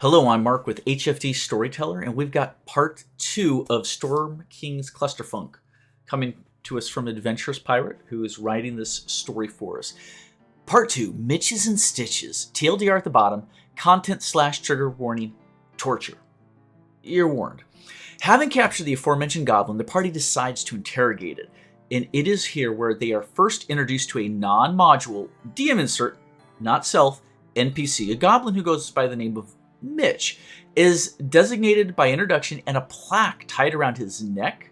Hello, I'm Mark with HFD Storyteller, and we've got part 2 of Storm King's Clusterfunk coming to us from Adventurous Pirate, who is writing this story for us. Part 2, Mitches and Stitches, TLDR at the bottom, content/trigger warning, torture. You're warned. Having captured the aforementioned goblin, the party decides to interrogate it, and it is here where they are first introduced to a non-module, DM insert, not self, NPC, a goblin who goes by the name of Mitch, is designated by introduction and a plaque tied around his neck.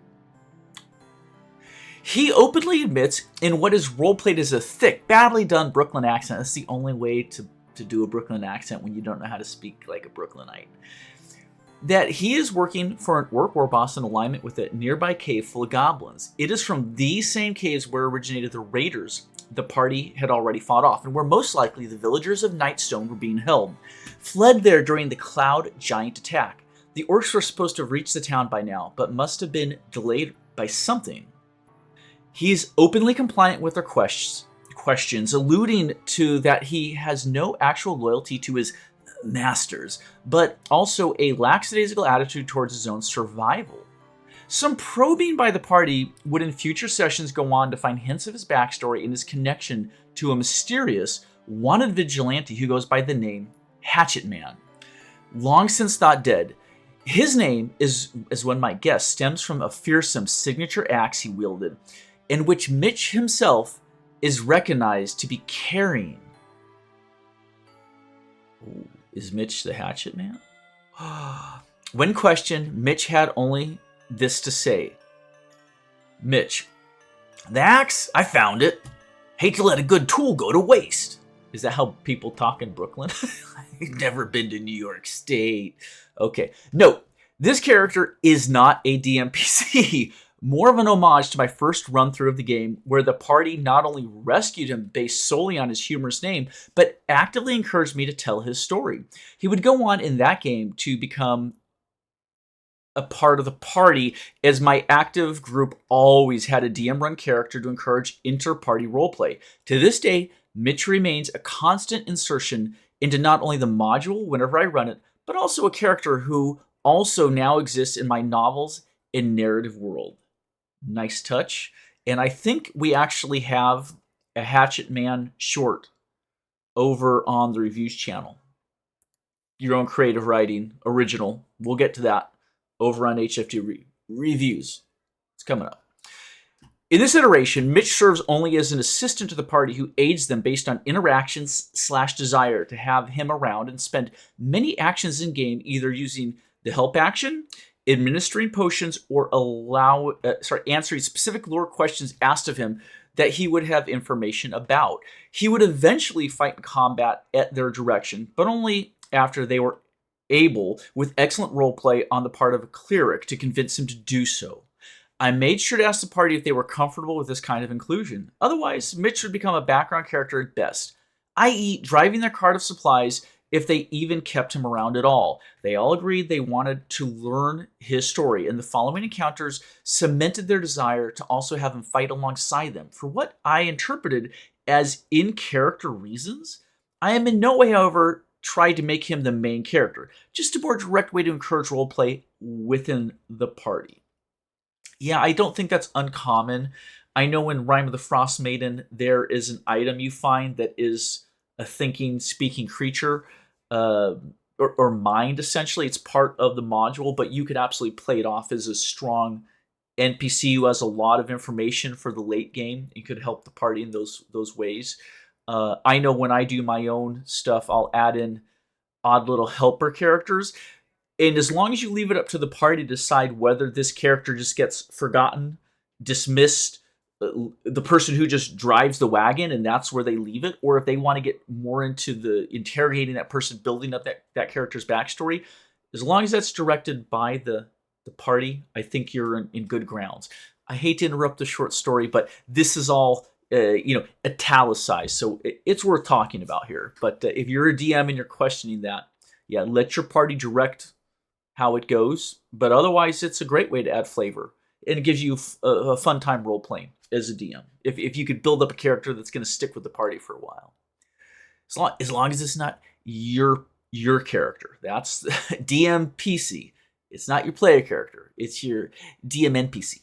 He openly admits in what is roleplayed as a thick, badly done Brooklyn accent. That's the only way to do a Brooklyn accent when you don't know how to speak like a Brooklynite. That he is working for an orc war boss in alignment with a nearby cave full of goblins. It is from these same caves where originated the raiders the party had already fought off, and where most likely the villagers of Nightstone were being held. Fled there during the Cloud Giant attack. The orcs were supposed to have reached the town by now, but must have been delayed by something. He's openly compliant with their questions, alluding to that he has no actual loyalty to his masters, but also a lackadaisical attitude towards his own survival. Some probing by the party would in future sessions go on to find hints of his backstory and his connection to a mysterious, wanted vigilante who goes by the name Hatchet Man. Long since thought dead, his name is, as one might guess, stems from a fearsome signature axe he wielded, in which Mitch himself is recognized to be carrying. Ooh, is Mitch the Hatchet Man? When questioned, Mitch had only this to say. Mitch, the axe, I found it. Hate to let a good tool go to waste. Is that how people talk in Brooklyn? I've never been to New York State. Okay. Note, this character is not a DMPC. More of an homage to my first run through of the game, where the party not only rescued him based solely on his humorous name, but actively encouraged me to tell his story. He would go on in that game to become a part of the party, as my active group always had a DM-run character to encourage inter-party roleplay. To this day, Mitch remains a constant insertion into not only the module whenever I run it, but also a character who also now exists in my novels and narrative world. Nice touch. And I think we actually have a Hatchet Man short over on the reviews channel. Your own creative writing, original. We'll get to that over on HFD Reviews. It's coming up. In this iteration, Mitch serves only as an assistant to the party who aids them based on interactions/desire to have him around, and spend many actions in game either using the help action, administering potions, or answering specific lore questions asked of him that he would have information about. He would eventually fight in combat at their direction, but only after they were able, with excellent roleplay on the part of a cleric, to convince him to do so. I made sure to ask the party if they were comfortable with this kind of inclusion. Otherwise, Mitch would become a background character at best, i.e. driving their cart of supplies if they even kept him around at all. They all agreed they wanted to learn his story, and the following encounters cemented their desire to also have him fight alongside them. For what I interpreted as in-character reasons, I am in no way, however, tried to make him the main character, just a more direct way to encourage roleplay within the party. Yeah, I don't think that's uncommon. I know in Rime of the Frost Maiden, there is an item you find that is a thinking, speaking creature, or mind, essentially. It's part of the module, but you could absolutely play it off as a strong NPC who has a lot of information for the late game and could help the party in those ways. I know when I do my own stuff, I'll add in odd little helper characters. And as long as you leave it up to the party to decide whether this character just gets forgotten, dismissed, the person who just drives the wagon, and that's where they leave it, or if they want to get more into the interrogating that person, building up that character's backstory, as long as that's directed by the party, I think you're in good grounds. I hate to interrupt the short story, but this is all italicized, so it's worth talking about here. But if you're a DM and you're questioning that, yeah, let your party direct how it goes. But otherwise, it's a great way to add flavor, and it gives you a fun time role playing as a DM. If you could build up a character that's going to stick with the party for a while, as long as it's not your your character. That's DM PC. It's not your player character. It's your DM NPC.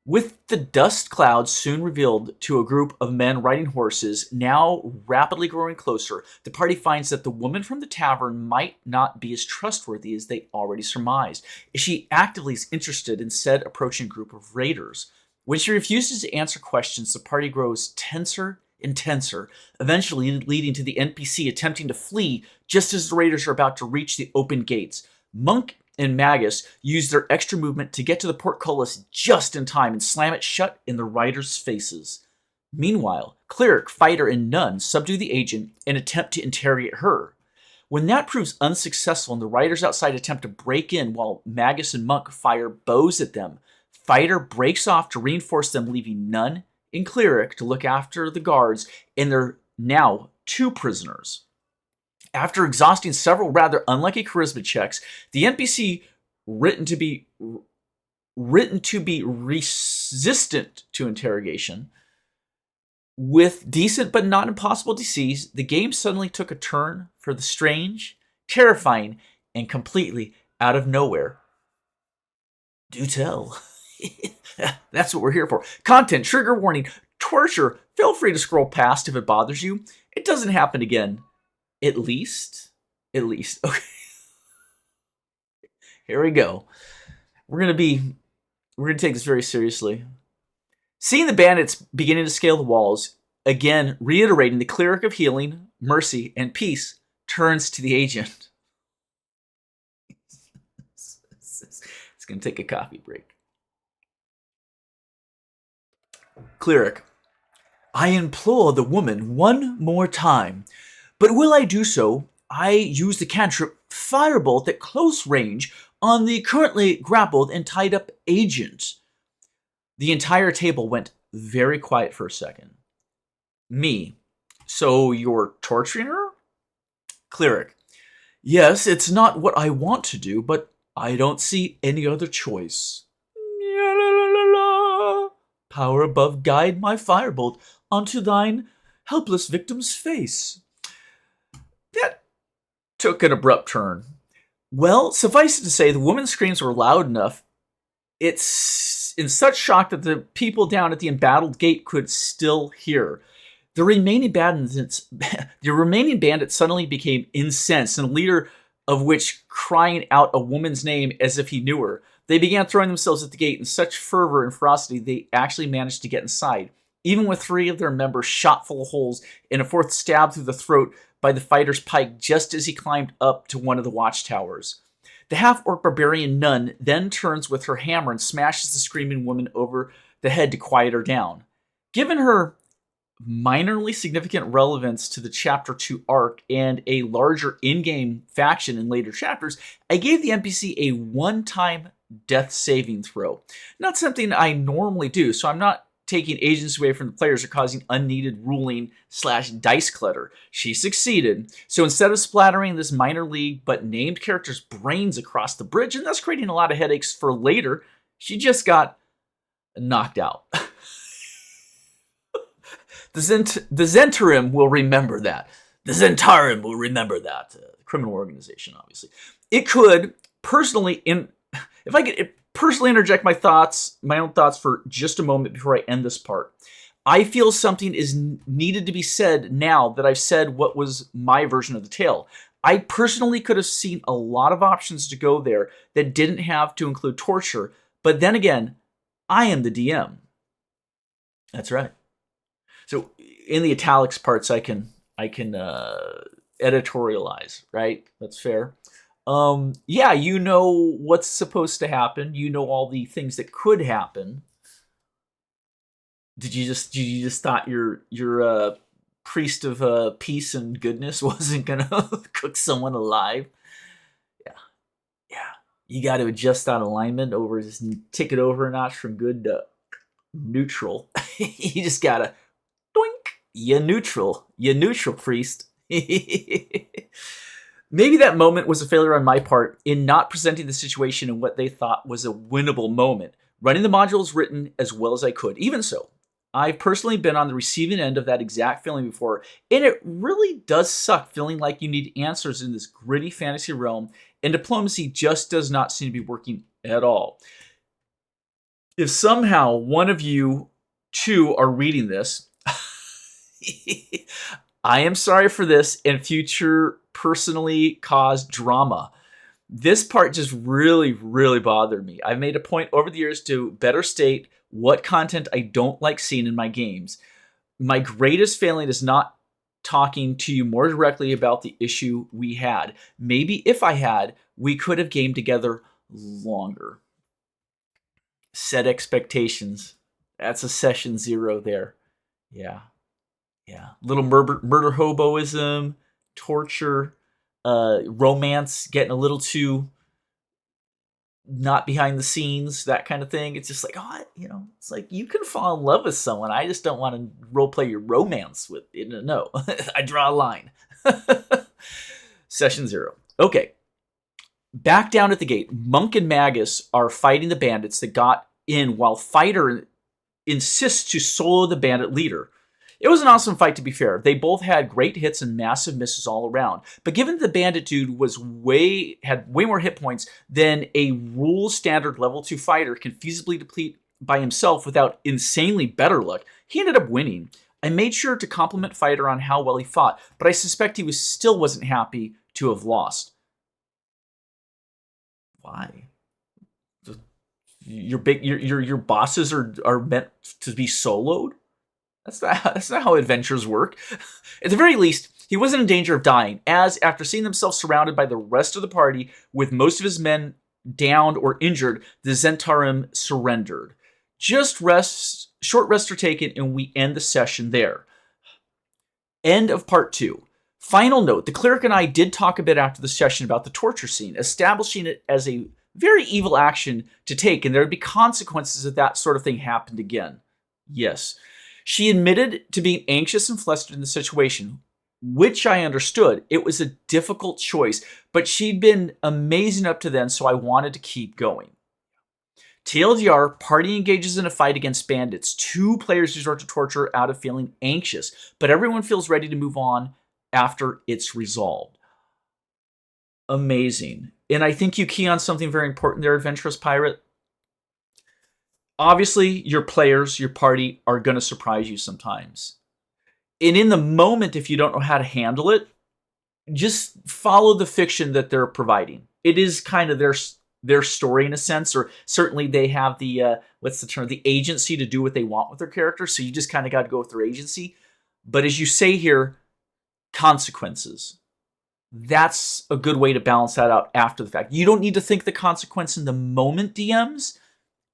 With the dust clouds soon revealed to a group of men riding horses, now rapidly growing closer, the party finds that the woman from the tavern might not be as trustworthy as they already surmised. She actively is interested in said approaching group of raiders. When she refuses to answer questions, the party grows tenser and tenser, eventually leading to the NPC attempting to flee just as the raiders are about to reach the open gates. Monk and Magus use their extra movement to get to the portcullis just in time and slam it shut in the riders' faces. Meanwhile, Cleric, Fighter, and Nun subdue the agent and attempt to interrogate her. When that proves unsuccessful and the riders outside attempt to break in while Magus and Monk fire bows at them, Fighter breaks off to reinforce them, leaving Nun and Cleric to look after the guards and their now 2 prisoners. After exhausting several rather unlucky charisma checks, the NPC written to be resistant to interrogation, with decent but not impossible DCs, the game suddenly took a turn for the strange, terrifying, and completely out of nowhere. Do tell. That's what we're here for. Content, trigger warning, torture. Feel free to scroll past if it bothers you. It doesn't happen again. At least. Okay. Here we go. We're gonna take this very seriously. Seeing the bandits beginning to scale the walls, again reiterating the cleric of healing, mercy, and peace, turns to the agent. It's gonna take a coffee break. Cleric, I implore the woman one more time. But will I do so, I use the cantrip Firebolt at close range on the currently grappled and tied up agent. The entire table went very quiet for a second. Me, so you're torturing her? Cleric, yes, it's not what I want to do, but I don't see any other choice. Power above, guide my firebolt onto thine helpless victim's face. That took an abrupt turn. Well, suffice it to say, the woman's screams were loud enough. It's in such shock that the people down at the embattled gate could still hear. The remaining bandits suddenly became incensed, and the leader of which crying out a woman's name as if he knew her. They began throwing themselves at the gate in such fervor and ferocity they actually managed to get inside, even with 3 of their members shot full of holes and a 4th stabbed through the throat by the fighter's pike just as he climbed up to one of the watchtowers. The half-orc barbarian Nun then turns with her hammer and smashes the screaming woman over the head to quiet her down. Given her minorly significant relevance to the Chapter 2 arc and a larger in-game faction in later chapters, I gave the NPC a one-time death saving throw. Not something I normally do, so I'm not taking agency away from the players or causing unneeded ruling/dice clutter. She succeeded. So instead of splattering this minor league but named character's brains across the bridge and thus creating a lot of headaches for later, she just got knocked out. The Zentarim will remember that. The Zentarim will remember that. The criminal organization, obviously. It could personally, if I could personally interject my own thoughts for just a moment before I end this part. I feel something is needed to be said now that I've said what was my version of the tale. I personally could have seen a lot of options to go there that didn't have to include torture, but then again, I am the DM. That's right. So in the italics parts, I can editorialize, right? That's fair. Yeah, you know what's supposed to happen. You know all the things that could happen. Did you just thought your priest of peace and goodness wasn't gonna cook someone alive? Yeah. You got to adjust that alignment over, just tick it over a notch from good to neutral. You just gotta doink. You neutral priest. Maybe that moment was a failure on my part in not presenting the situation in what they thought was a winnable moment. Running the modules written as well as I could. Even so, I've personally been on the receiving end of that exact feeling before, and it really does suck feeling like you need answers in this gritty fantasy realm, and diplomacy just does not seem to be working at all. If somehow one of you two are reading this, I am sorry for this and future personally caused drama. This part just really, really bothered me. I've made a point over the years to better state what content I don't like seeing in my games. My greatest failing is not talking to you more directly about the issue we had. Maybe if I had, we could have gamed together longer. Set expectations. That's a session 0 there. Yeah. Little murder hoboism, torture, romance getting a little too not behind the scenes, that kind of thing. It's just like, it's like you can fall in love with someone. I just don't want to role play your romance with it. No, I draw a line. Session 0. Okay. Back down at the gate, Monk and Magus are fighting the bandits that got in while Fighter insists to solo the bandit leader. It was an awesome fight, to be fair. They both had great hits and massive misses all around. But given the bandit dude had way more hit points than a rule standard level 2 fighter can feasibly deplete by himself without insanely better luck, he ended up winning. I made sure to compliment Fighter on how well he fought, but I suspect he still wasn't happy to have lost. Why? Your bosses are meant to be soloed? That's not how adventures work. At the very least, he wasn't in danger of dying, as after seeing themselves surrounded by the rest of the party with most of his men downed or injured, the Zentarim surrendered. Short rests are taken, and we end the session there. End of part 2. Final note, the cleric and I did talk a bit after the session about the torture scene, establishing it as a very evil action to take, and there would be consequences if that sort of thing happened again. Yes. She admitted to being anxious and flustered in the situation, which I understood. It was a difficult choice, but she'd been amazing up to then, so I wanted to keep going. TLDR, party engages in a fight against bandits. 2 players resort to torture out of feeling anxious, but everyone feels ready to move on after it's resolved. Amazing. And I think you key on something very important there, Adventurous Pirate. Obviously, your players, your party, are going to surprise you sometimes. And in the moment, if you don't know how to handle it, just follow the fiction that they're providing. It is kind of their story in a sense, or certainly they have the, the agency to do what they want with their character, so you just kind of got to go with their agency. But as you say here, consequences. That's a good way to balance that out after the fact. You don't need to think the consequence in the moment, DMs.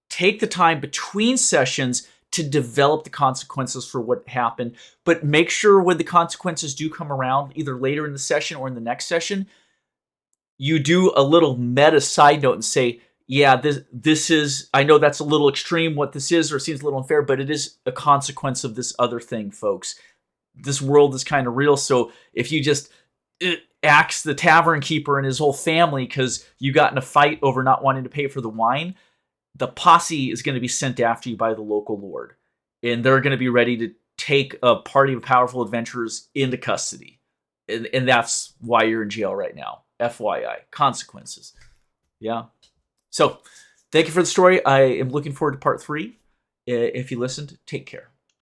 Take the time between sessions to develop the consequences for what happened, but make sure when the consequences do come around, either later in the session or in the next session, you do a little meta side note and say, yeah, this is, I know that's a little extreme what this is, or seems a little unfair, but it is a consequence of this other thing, folks. This world is kind of real, so if you just axe the tavern keeper and his whole family because you got in a fight over not wanting to pay for the wine, the posse is going to be sent after you by the local lord. And they're going to be ready to take a party of powerful adventurers into custody. And that's why you're in jail right now. FYI. Consequences. Yeah. So, thank you for the story. I am looking forward to part 3. If you listened, take care.